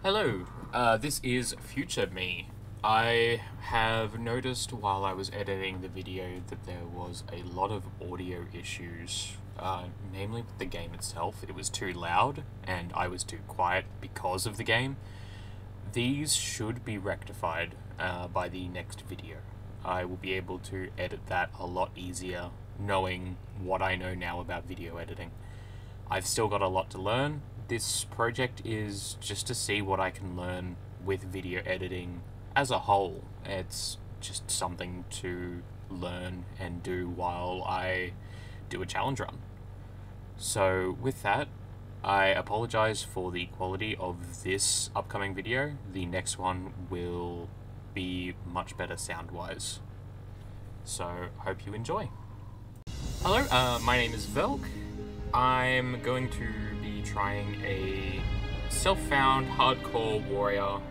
Hello, this is future me. I have noticed while I was editing the video that there was a lot of audio issues, namely with the game itself. It was too loud and I was too quiet because of the game. These should be rectified by the next video. I will be able to edit that a lot easier knowing what I know now about video editing. I've still got a lot to learn. This project is just to see what I can learn with video editing as a whole. It's just something to learn and do while I do a challenge run. So with that, I apologize for the quality of this upcoming video. The next one will be much better sound-wise. So, hope you enjoy. Hello, my name is Velk. I'm going to be trying a self-found hardcore warrior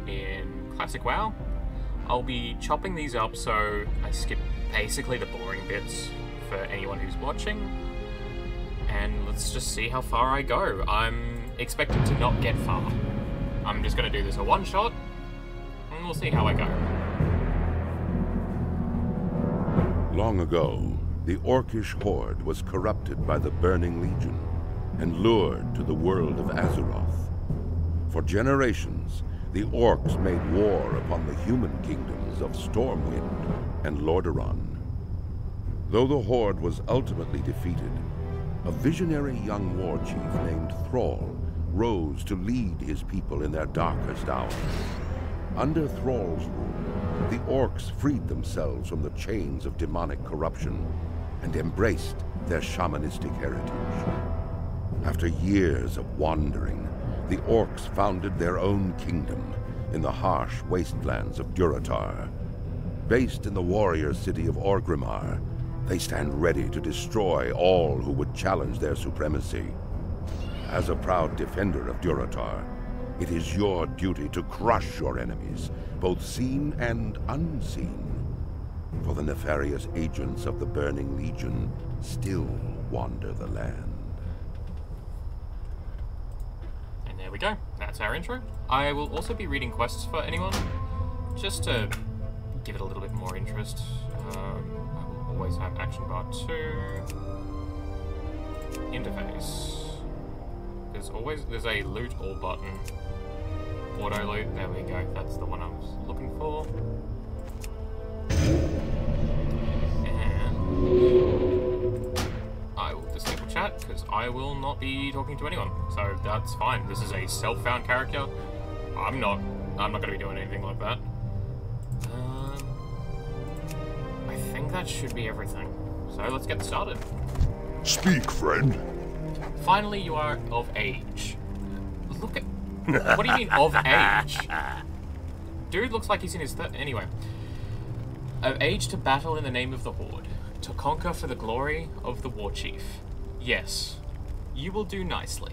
in Classic WoW. I'll be chopping these up so I skip basically the boring bits for anyone who's watching. And let's just see how far I go. I'm expecting to not get far. I'm just going to do this a one-shot, and we'll see how I go. Long ago, the Orcish horde was corrupted by the Burning Legion and lured to the world of Azeroth. For generations, the Orcs made war upon the human kingdoms of Stormwind and Lordaeron. Though the horde was ultimately defeated, a visionary young war chief named Thrall rose to lead his people in their darkest hours. Under Thrall's rule, the Orcs freed themselves from the chains of demonic corruption and embraced their shamanistic heritage. After years of wandering, the Orcs founded their own kingdom in the harsh wastelands of Durotar. Based in the warrior city of Orgrimmar, they stand ready to destroy all who would challenge their supremacy. As a proud defender of Durotar, it is your duty to crush your enemies, both seen and unseen. For the nefarious agents of the Burning Legion still wander the land. And there we go. That's our intro. I will also be reading quests for anyone, just to give it a little bit more interest. I will always have action bar 2. Interface. There's a loot all button. Auto loot, there we go. That's the one I was looking for. I will disable chat because I will not be talking to anyone, so that's fine. This is a self-found character. I'm not going to be doing anything like that. I think that should be everything. So let's get started. Speak, friend. Finally, you are of age. Look at. What do you mean of age? Dude looks like he's in his anyway. Of age to battle in the name of the Horde, to conquer for the glory of the War Chief. Yes, you will do nicely.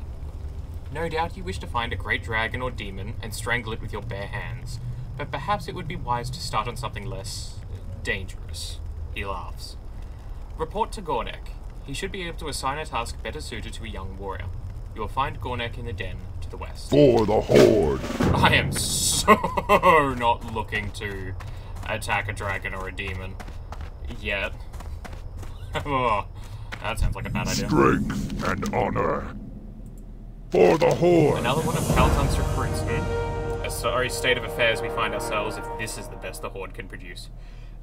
No doubt you wish to find a great dragon or demon and strangle it with your bare hands, but perhaps it would be wise to start on something less dangerous. He laughs. Report to Gornek. He should be able to assign a task better suited to a young warrior. You will find Gornek in the den to the west. For the Horde! I am so not looking to attack a dragon or a demon yet. Oh, that sounds like a bad idea. Strength and honor. For the Horde! Another one of Kaltan's recruits. A sorry state of affairs we find ourselves if this is the best the Horde can produce.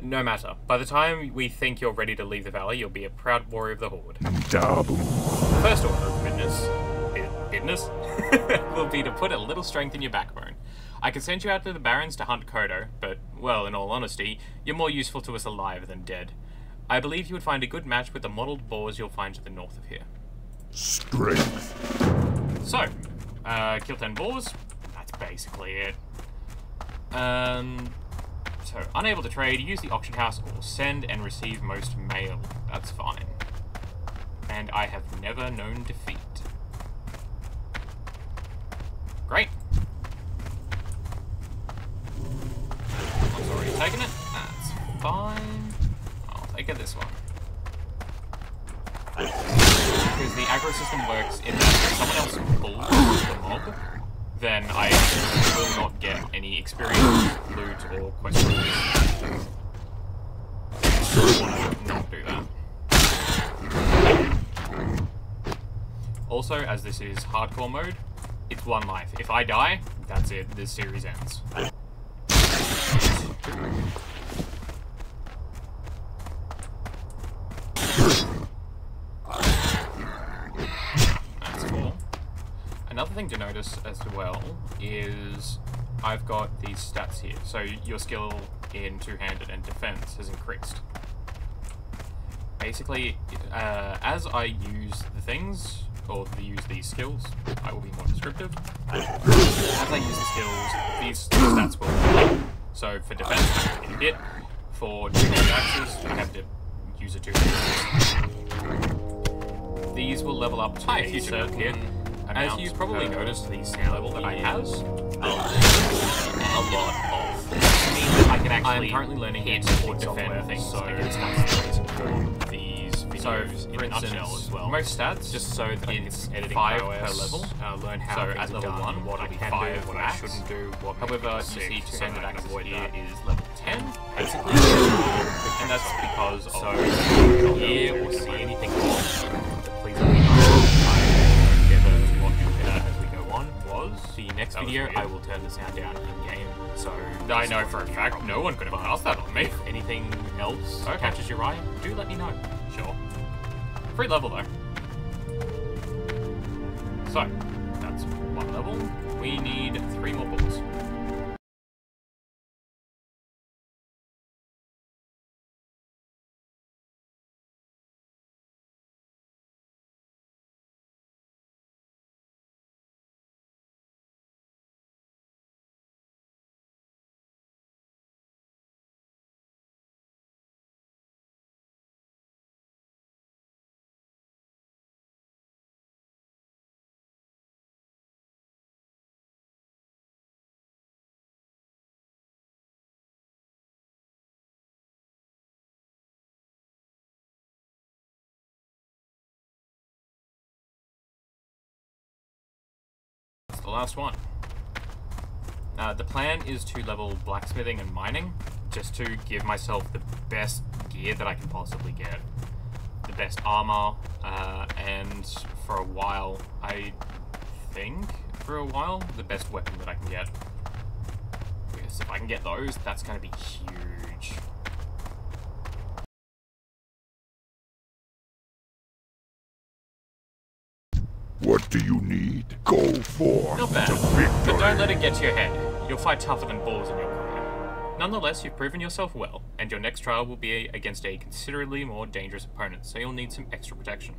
No matter. By the time we think you're ready to leave the valley, you'll be a proud warrior of the Horde. Dabu. First order of business will be to put a little strength in your backbone. I could send you out to the Barrens to hunt Kodo, but, well, in all honesty, you're more useful to us alive than dead. I believe you would find a good match with the modelled boars you'll find to the north of here. Strength. So, kill 10 boars. That's basically it. So, unable to trade, use the auction house or send and receive most mail. That's fine. And I have never known defeat. Great. One's already taken it. That's fine. I'll take it this one. Because the aggro system works in that if someone else pulls the mob, then I will not get any experience, loot, or quest release. So I want to not do that. Also, as this is hardcore mode, it's one life. If I die, that's it. This series ends. That's cool. Another thing to notice as well is I've got these stats here. So your skill in two-handed and defense has increased. Basically, as I use the things, or use these skills, I will be more descriptive. As I use the skills, these stats will go up. So for defense, I have to get a hit. For two-handed axes, I have to use a two-handed. These will level up to a certain amount. As you probably noticed, the sound level that I have a lot of. I can actually. I'm currently learning hit or defend things, so that's the reason for these videos. So, for instance, as well. Most stats, just so that it's 5 per level. Learn how so at level 1, what I can do, what I shouldn't do. What however, you see two-handed axes here is level 10, basically, and that's because of hear or see anything wrong. Please let me know. The next video, I will turn the sound down in-game, so I know for a fact no one could have asked that on me. If anything else catches your eye, do let me know. Sure. Free level though. So, that's one level. We need 3 more balls. The last one. The plan is to level blacksmithing and mining, just to give myself the best gear that I can possibly get. The best armor, and for a while, the best weapon that I can get. Because if I can get those, that's going to be huge. What do you need? Go for Not bad, but don't let it get to your head. You'll fight tougher than balls in your career. Nonetheless, you've proven yourself well, and your next trial will be against a considerably more dangerous opponent, so you'll need some extra protection.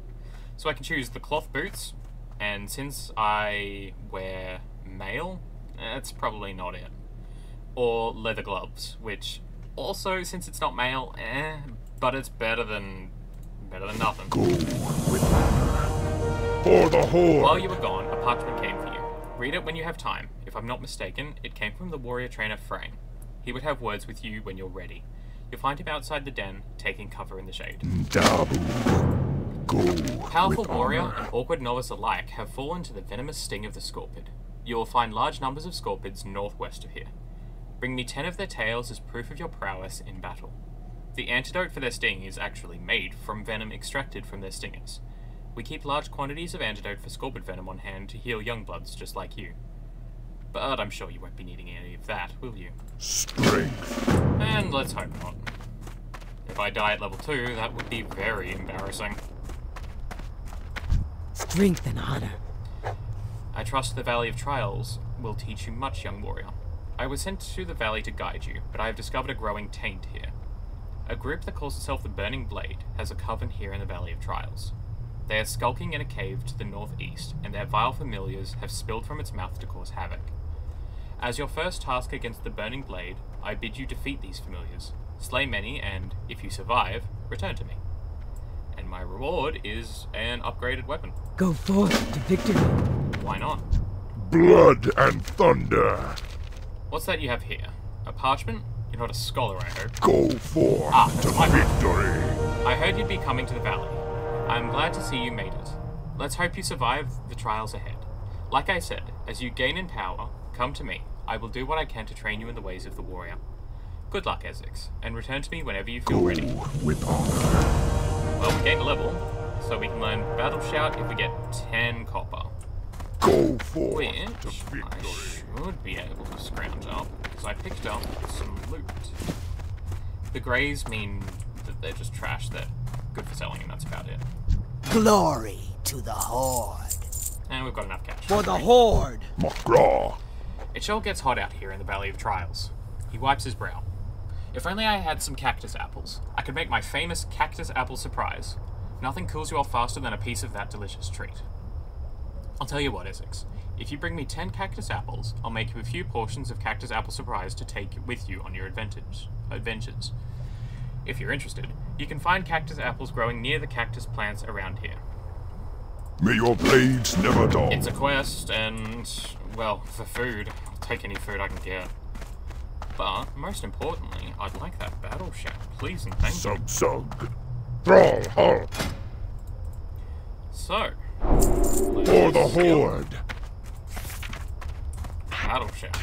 So I can choose the cloth boots, and since I wear mail, that's probably not it. Or leather gloves, which also, since it's not mail, but it's better than nothing. Go with for the Horde. While you were gone, a parchment came for you. Read it when you have time. If I'm not mistaken, it came from the warrior trainer Frang. He would have words with you when you're ready. You'll find him outside the den, taking cover in the shade. Dabu. Go Powerful warrior and awkward novice alike have fallen to the venomous sting of the scorpid. You will find large numbers of scorpids northwest of here. Bring me 10 of their tails as proof of your prowess in battle. The antidote for their sting is actually made from venom extracted from their stingers. We keep large quantities of antidote for scorpid venom on hand to heal young bloods just like you. But I'm sure you won't be needing any of that, will you? Strength. And let's hope not. If I die at level 2, that would be very embarrassing. Strength and honor. I trust the Valley of Trials will teach you much, young warrior. I was sent to the valley to guide you, but I have discovered a growing taint here. A group that calls itself the Burning Blade has a coven here in the Valley of Trials. They are skulking in a cave to the northeast, and their vile familiars have spilled from its mouth to cause havoc. As your first task against the Burning Blade, I bid you defeat these familiars, slay many, and, if you survive, return to me. And my reward is an upgraded weapon. Go forth to victory. Why not? Blood and thunder. What's that you have here? A parchment? You're not a scholar, I hope. Go forth that's to my victory. I heard you'd be coming to the valley. I'm glad to see you made it. Let's hope you survive the trials ahead. Like I said, As you gain in power, come to me. I will do what I can to train you in the ways of the warrior. Good luck, Essex, and return to me whenever you feel ready. With honor. Well, we gained a level, so we can learn Battle Shout if we get 10 copper. Go for Which the victory. I should be able to scrounge up, because I picked up some loot. The greys mean that they're just trash, they're good for selling, and that's about it. Glory to the Horde. And we've got enough cash. For the Horde. Magraw. It sure gets hot out here in the Valley of Trials. He wipes his brow. If only I had some cactus apples. I could make my famous cactus apple surprise. Nothing cools you off faster than a piece of that delicious treat. I'll tell you what, Essex. If you bring me 10 cactus apples, I'll make you a few portions of cactus apple surprise to take with you on your adventures. If you're interested, you can find cactus apples growing near the cactus plants around here. May your blades never dull. It's a quest, and, well, for food, I'll take any food I can get. But, most importantly, I'd like that battle shout, please and thank you. Sug. Brawl hard. So, For the Horde. battle shout.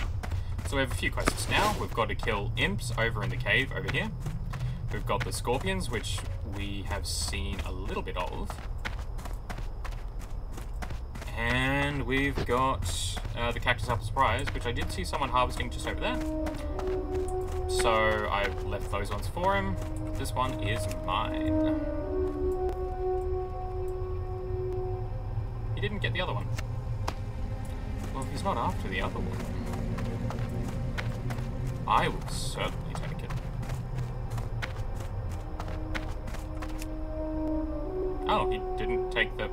So we have a few quests now. We've got to kill imps over in the cave over here. We've got the scorpions, which we have seen a little bit of. And we've got the cactus apple surprise, which I did see someone harvesting just over there. So I left those ones for him. This one is mine. He didn't get the other one. Well, if he's not after the other one, I will certainly take it. Oh, he didn't take the...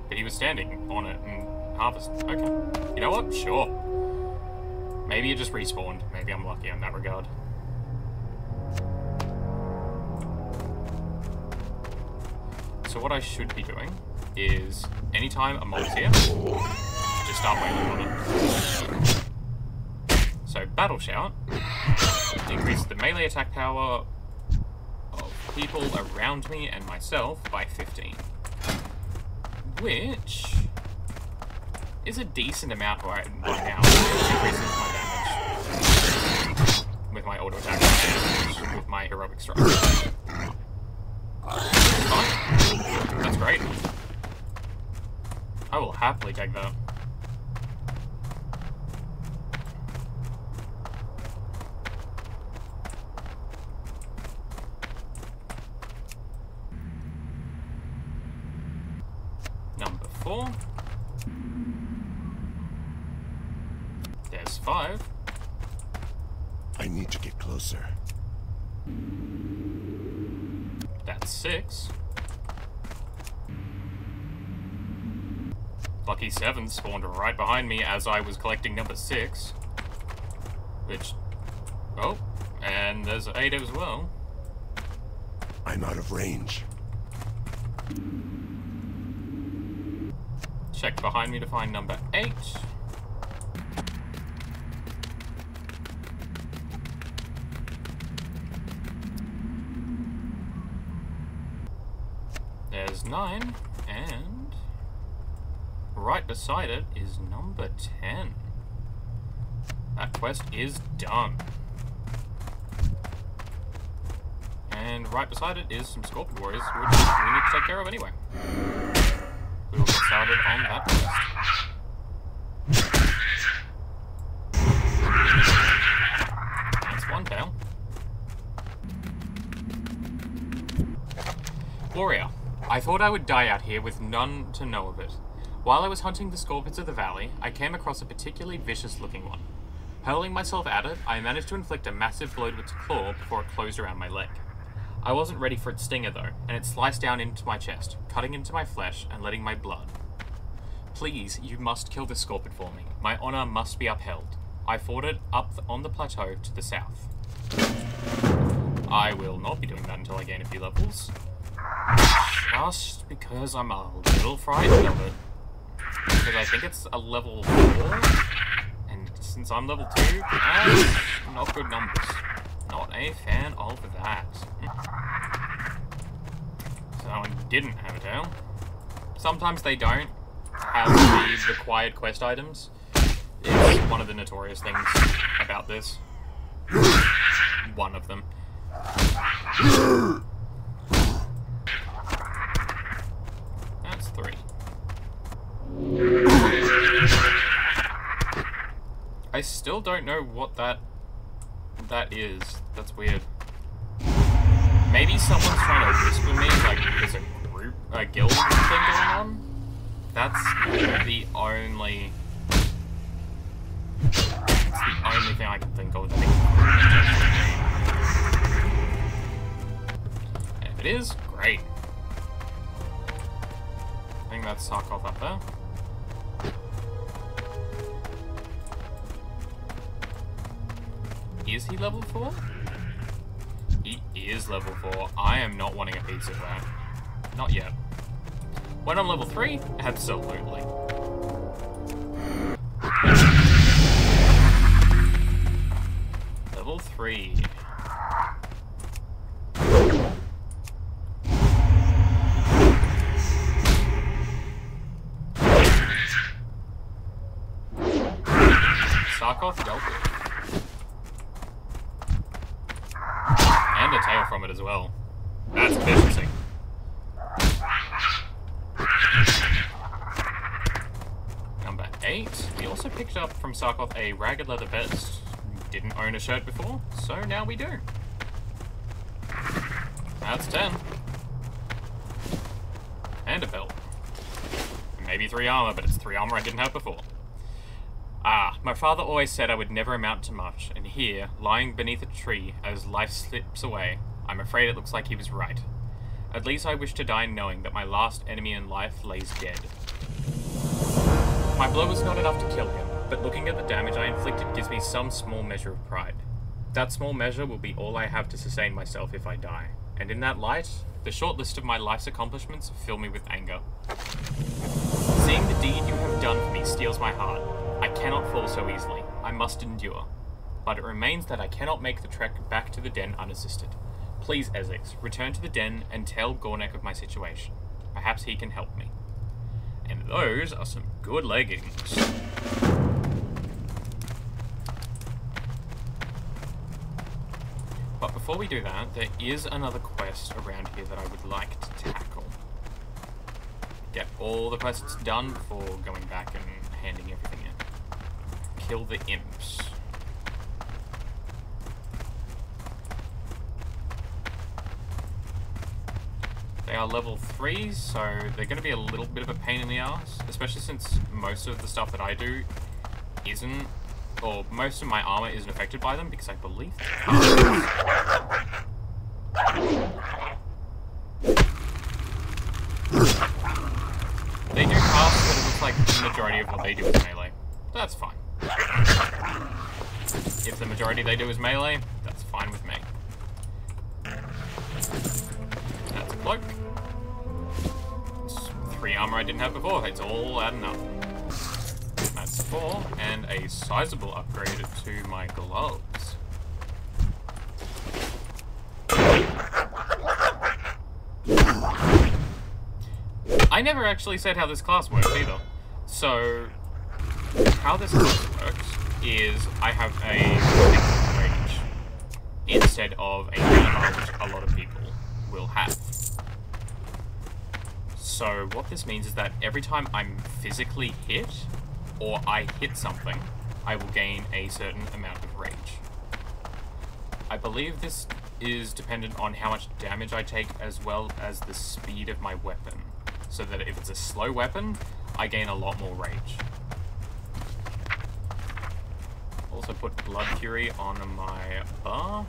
But he was standing on it and harvested. Okay. You know what? Sure. Maybe it just respawned. Maybe I'm lucky in that regard. So what I should be doing is, anytime a mob's here, just start wailing on it. So, Battle Shout increases the melee attack power of people around me and myself by 15. Which is a decent amount right now. It increases my damage with my auto attack, with my heroic strike. Fine. That's great. I will happily take that. Number 4. There's 5. I need to get closer. That's 6. Lucky 7 spawned right behind me as I was collecting number 6. Which... Oh, and there's 8 as well. I'm out of range. Check behind me to find number 8. There's 9, and right beside it is number 10. That quest is done. And right beside it is some Scorpion Warriors, which we need to take care of anyway. We will get started on that quest. That's one down. Warrior, I thought I would die out here with none to know of it. While I was hunting the scorpions of the valley, I came across a particularly vicious-looking one. Hurling myself at it, I managed to inflict a massive blow to its claw before it closed around my leg. I wasn't ready for its stinger though, and it sliced down into my chest, cutting into my flesh and letting my blood. Please, you must kill this scorpion for me. My honor must be upheld. I fought it up on the plateau to the south. I will not be doing that until I gain a few levels. Just because I'm a little frightened of it. Because I think it's a level 4, and since I'm level 2, that's not good numbers. Not a fan of that. So that one didn't have a tail. Sometimes they don't have the required quest items, It's one of the notorious things about this. One of them. That's 3. I still don't know what that is. That's weird. Maybe someone's trying to whisper me, like, there's a guild thing going on? That's the only thing I can think of. And if it is, great. I think that's Sarkov up there. Is he level 4? He is level 4. I am not wanting a piece of that. Not yet. When I'm level 3, absolutely. Level 3. Sarkov dealt with. And a tail from it as well. That's efficiency. Number 8. We also picked up from Sarkov a ragged leather vest. Didn't own a shirt before, so now we do. That's 10. And a belt. Maybe 3 armor, but it's 3 armor I didn't have before. Ah, my father always said I would never amount to much, and here, lying beneath a tree as life slips away, I'm afraid it looks like he was right. At least I wish to die knowing that my last enemy in life lays dead. My blow was not enough to kill him, but looking at the damage I inflicted gives me some small measure of pride. That small measure will be all I have to sustain myself if I die, and in that light, the short list of my life's accomplishments fill me with anger. Seeing the deed you have done for me steals my heart. I cannot fall so easily. I must endure. But it remains that I cannot make the trek back to the den unassisted. Please, Essex, return to the den and tell Gornek of my situation. Perhaps he can help me. And those are some good leggings. But before we do that, there is another quest around here that I would like to tackle. Get all the quests done before going back and handing everything in. Kill the imps. They are level 3, so they're going to be a little bit of a pain in the ass, especially since most of the stuff that I do isn't, or most of my armor isn't affected by them, because I believe they do cast, but it looks like the majority of what they do is melee. That's fine. If the majority they do is melee, that's fine with me. That's a cloak. It's 3 armor I didn't have before. It's all adding up. That's 4, and a sizable upgrade to my gloves. I never actually said how this class works either. So, how this class works is I have a rage instead of a hammer, which a lot of people will have. So what this means is that every time I'm physically hit, or I hit something, I will gain a certain amount of rage. I believe this is dependent on how much damage I take as well as the speed of my weapon. So that if it's a slow weapon, I gain a lot more rage. Also put Blood Fury on my bar.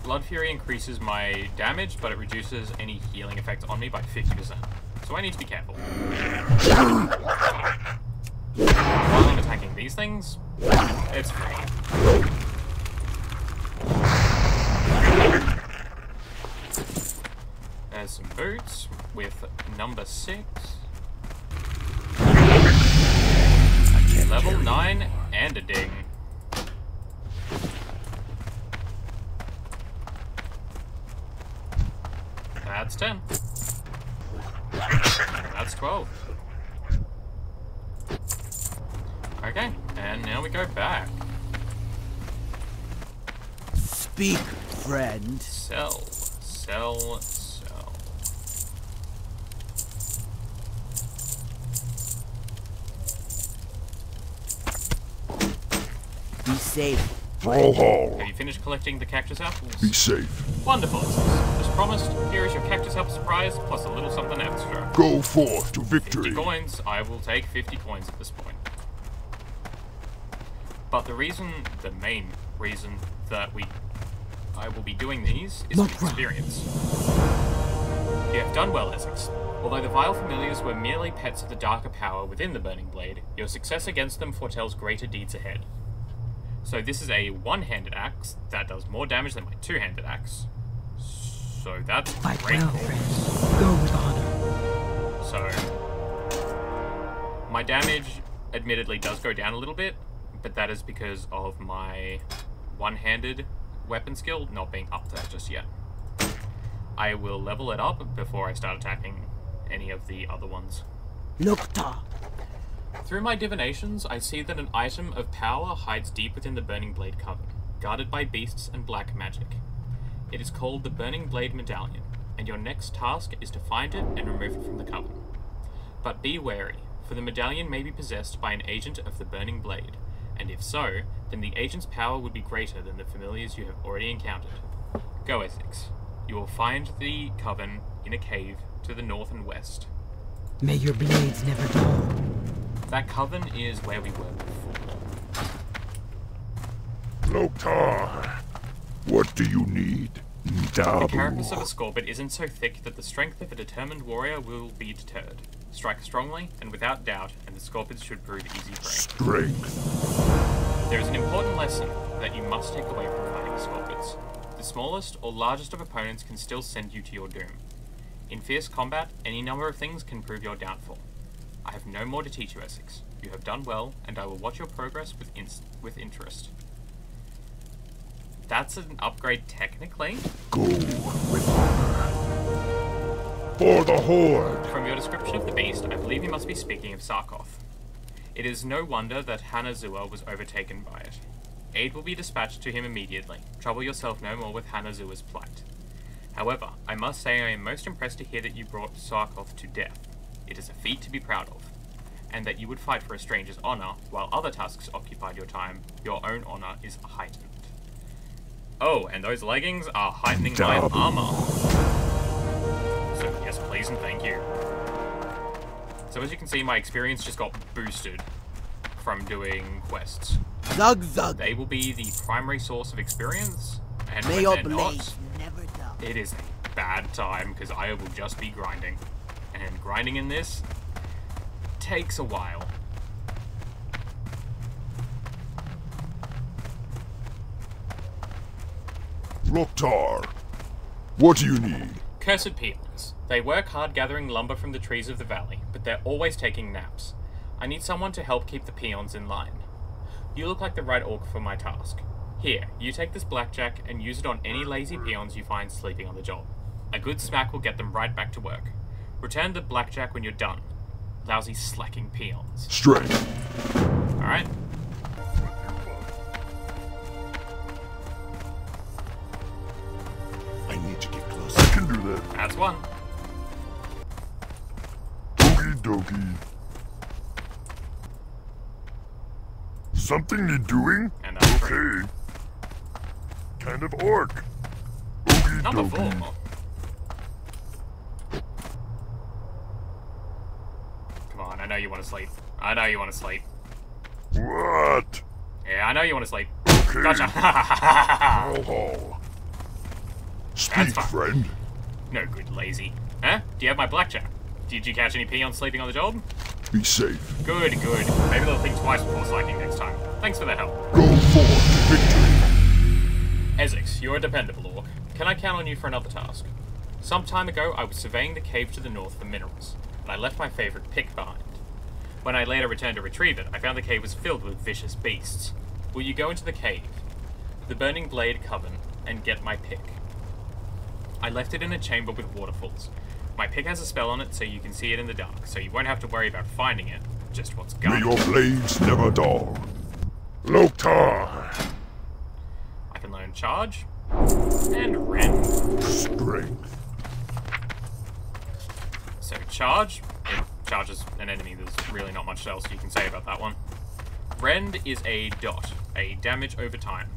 Blood Fury increases my damage, but it reduces any healing effect on me by 50%. So I need to be careful. While I'm attacking these things, it's free. There's some boots with number 6. Level 9 and a ding. That's 10. That's 12. Okay, and now we go back. Speak, friend. Sell, sell, sell. Be safe. Brawlhall. Have you finished collecting the cactus apples? Be safe. Wonderful. As promised, here is your cactus apple surprise, plus a little something extra. Go forth to 50 victory. coins. I will take 50 coins at this point. But the main reason that I will be doing these is for experience. You have done well, Essex. Although the vile familiars were merely pets of the darker power within the Burning Blade, your success against them foretells greater deeds ahead. So this is a one-handed axe that does more damage than my two-handed axe. So that's Fight great. well, friend. Go with honor. So my damage admittedly does go down a little bit, but that is because of my one-handed weapon skill not being up there just yet. I will level it up before I start attacking any of the other ones. Lukta. Through my divinations, I see that an item of power hides deep within the Burning Blade Coven, guarded by beasts and black magic. It is called the Burning Blade Medallion, and your next task is to find it and remove it from the Coven. But be wary, for the medallion may be possessed by an agent of the Burning Blade, and if so, then the agent's power would be greater than the familiars you have already encountered. Go, Essex. You will find the Coven in a cave to the north and west. May your blades never dull. That Coven is where we were before. Loktar. What do you need? The carapace of a Dabu. scorpion isn't so thick that the strength of a determined warrior will be deterred. Strike strongly and without doubt, and the scorpions should prove easy prey. Strength. There is an important lesson that you must take away from fighting scorpions. The smallest or largest of opponents can still send you to your doom. In fierce combat, any number of things can prove your downfall. I have no more to teach you, Essex. You have done well, and I will watch your progress with interest. That's an upgrade technically. Go with honor. For the Horde. From your description of the beast, I believe you must be speaking of Sarkoth. It is no wonder that Hanazua was overtaken by it. Aid will be dispatched to him immediately. Trouble yourself no more with Hanazua's plight. However, I must say I am most impressed to hear that you brought Sarkoth to death. It is a feat to be proud of. And that you would fight for a stranger's honor, while other tasks occupied your time, your own honor is heightened. Oh, and those leggings are heightening my armor. So yes, please and thank you. So as you can see, my experience just got boosted from doing quests. Zug zug. They will be the primary source of experience, and May when your they're blades not, never dull. it is a bad time, because I will just be grinding. And grinding in this takes a while. Loktar. What do you need? Cursed peons. They work hard gathering lumber from the trees of the valley, but they're always taking naps. I need someone to help keep the peons in line. You look like the right orc for my task. Here, you take this blackjack and use it on any lazy peons you find sleeping on the job. A good smack will get them right back to work. Return the blackjack when you're done. Lousy slacking peons. Strength. Alright? I need to get close. I can do that. That's one. Okie dokie. Something need doing? And that's three. Okay. Kind of orc. Okie Number dokie. 4. Come on, I know you want to sleep. I know you want to sleep. What? Yeah, I know you want to sleep. Okay. Gotcha. Brawlhall. Speak, That's fine. friend. No good, lazy. Huh? Do you have my blackjack? Did you catch any peons sleeping on the job? Be safe. Good, good. Maybe they'll think twice before slacking next time. Thanks for the help. Go forth to victory. Essex, you're a dependable orc. Can I count on you for another task? Some time ago, I was surveying the cave to the north for minerals, and I left my favorite pick behind. When I later returned to retrieve it, I found the cave was filled with vicious beasts. Will you go into the cave, the Burning Blade Coven, and get my pick? I left it in a chamber with waterfalls. My pick has a spell on it so you can see it in the dark, so you won't have to worry about finding it, just what's May going your blades never dull. Loktar! I can learn charge and rend. Strength. So charge, it charges an enemy. There's really not much else you can say about that one. Rend is a dot, a damage over time.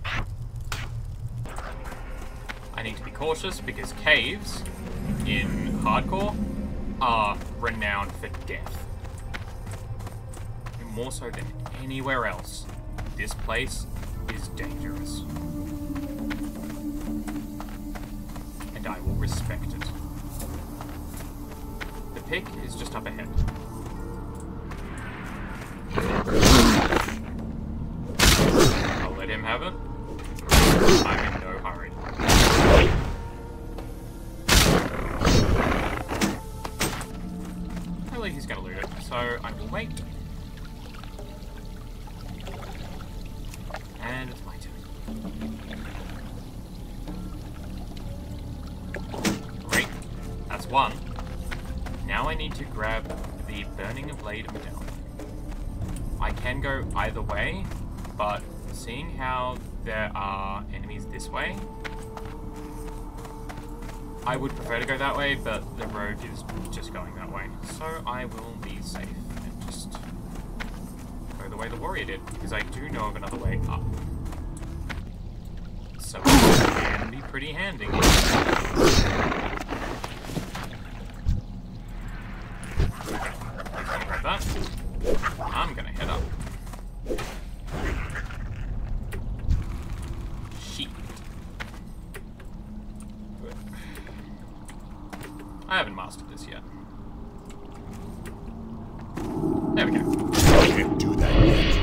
I need to be cautious because caves in hardcore are renowned for death. And more so than anywhere else, this place is dangerous. And I will respect it. The pick is just up ahead. I'll let him have it. I'm in no hurry. Clearly he's gonna loot it, so I will wait. And it's my turn. Great. That's one. Now I need to grab the Burning Blade medallion. I can go either way, but seeing how there are enemies this way, I would prefer to go that way, but the rogue is just going that way. So I will be safe and just go the way the warrior did, because I do know of another way up. So it can be pretty handy. Grab that. I'm gonna head up. Sheep. Good. I haven't mastered this yet. There we go. I can't do that yet.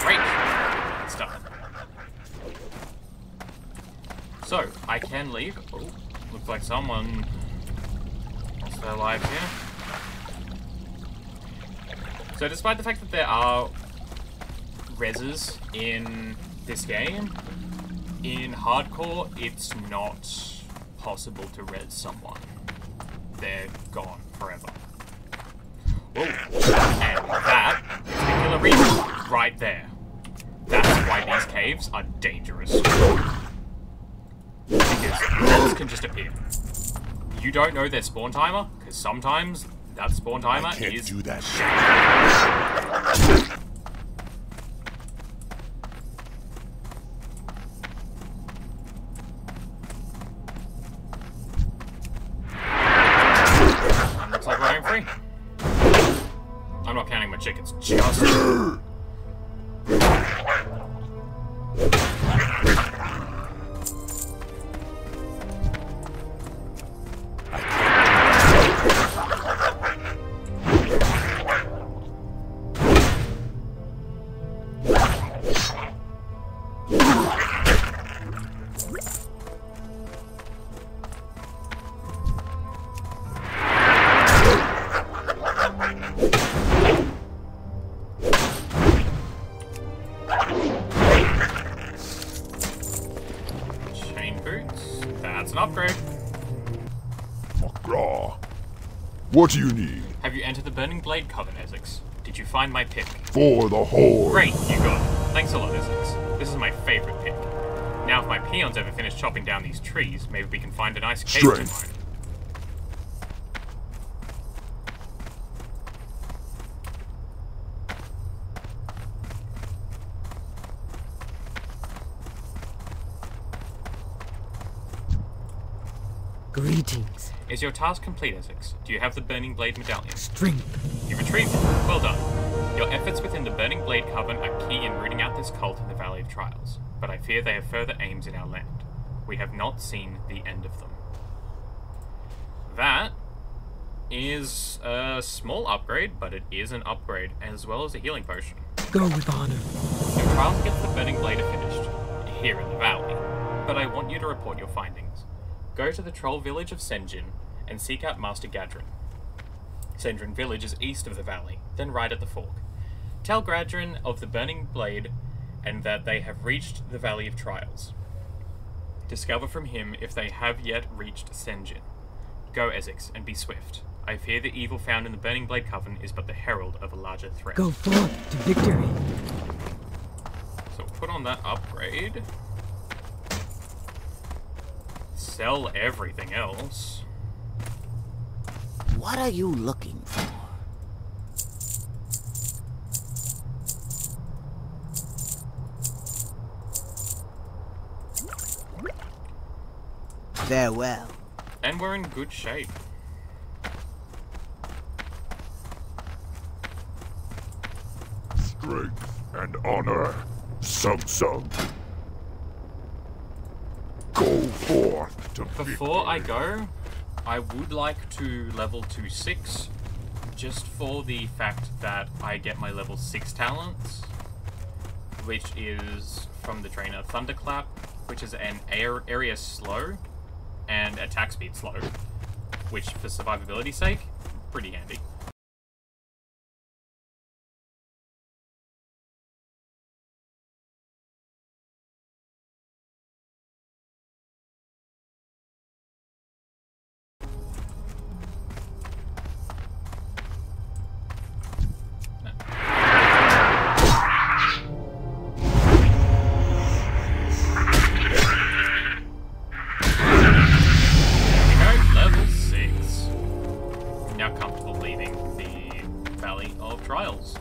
Great. Good stuff. So, I can leave. Oh, looks like someone lost their lives here. So, despite the fact that there are reses in this game, in hardcore, it's not possible to res someone. They're gone forever. Whoa. And that particular reason, right there. That's why these caves are dangerous. Because mobs can just appear. You don't know their spawn timer, because sometimes that spawn timer I can't is do that. And looks like we're home free. I'm not counting my chickens, just... Chain boots. That's an upgrade. McGraw. What do you need? Have you entered the Burning Blade Coven, Essex? Did you find my pick? For the Horde. Great, you got it. Thanks a lot, Essex. This is my favorite pick. Now if my peons ever finish chopping down these trees, maybe we can find a nice cave to Strength. mine. Greetings. Is your task complete, Essex? Do you have the Burning Blade medallion? Strength. You've retrieved it. Well done. Your efforts within the Burning Blade Coven are key in rooting out this cult in the Valley of Trials, but I fear they have further aims in our land. We have not seen the end of them. That is a small upgrade, but it is an upgrade, as well as a healing potion. Go with honor. Your trials against the Burning Blade are finished, here in the valley, but I want you to report your findings. Go to the troll village of Senjin and seek out Master Gadrin. Sendrin village is east of the valley, then right at the fork. Tell Gadrin of the Burning Blade and that they have reached the Valley of Trials. Discover from him if they have yet reached Senjin. Go, Essex, and be swift. I fear the evil found in the Burning Blade Coven is but the herald of a larger threat. Go forth to victory. So put on that upgrade. Sell everything else. What are you looking for? Farewell. And we're in good shape. Strength and honor. Sung. Go forth to Before I victory. go, I would like to level to 6, just for the fact that I get my level 6 talents, which is from the trainer Thunderclap, which is an area slow and attack speed slow, which for survivability's sake, pretty handy. Level 6. Now comfortable leaving the Valley of Trials.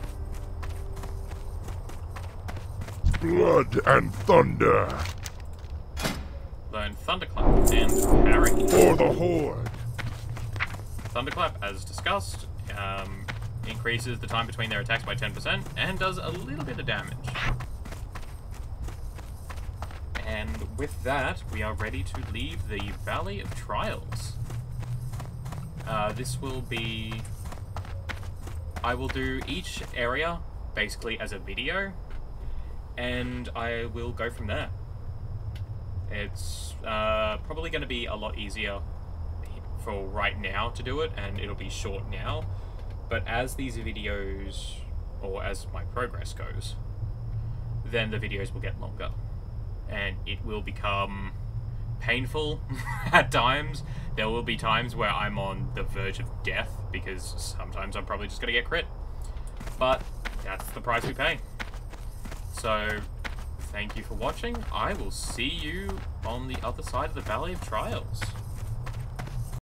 Blood and thunder. Learn Thunderclap and Parry. For the Horde. Thunderclap, as discussed, increases the time between their attacks by 10% and does a little bit of damage. And with that, we are ready to leave the Valley of Trials. This will be... I will do each area basically as a video, and I will go from there. It's probably going to be a lot easier for right now to do it, and it'll be short now. But as these videos, or as my progress goes, then the videos will get longer. And it will become painful at times. There will be times where I'm on the verge of death, because sometimes I'm probably just going to get crit. But that's the price we pay. So, thank you for watching. I will see you on the other side of the Valley of Trials.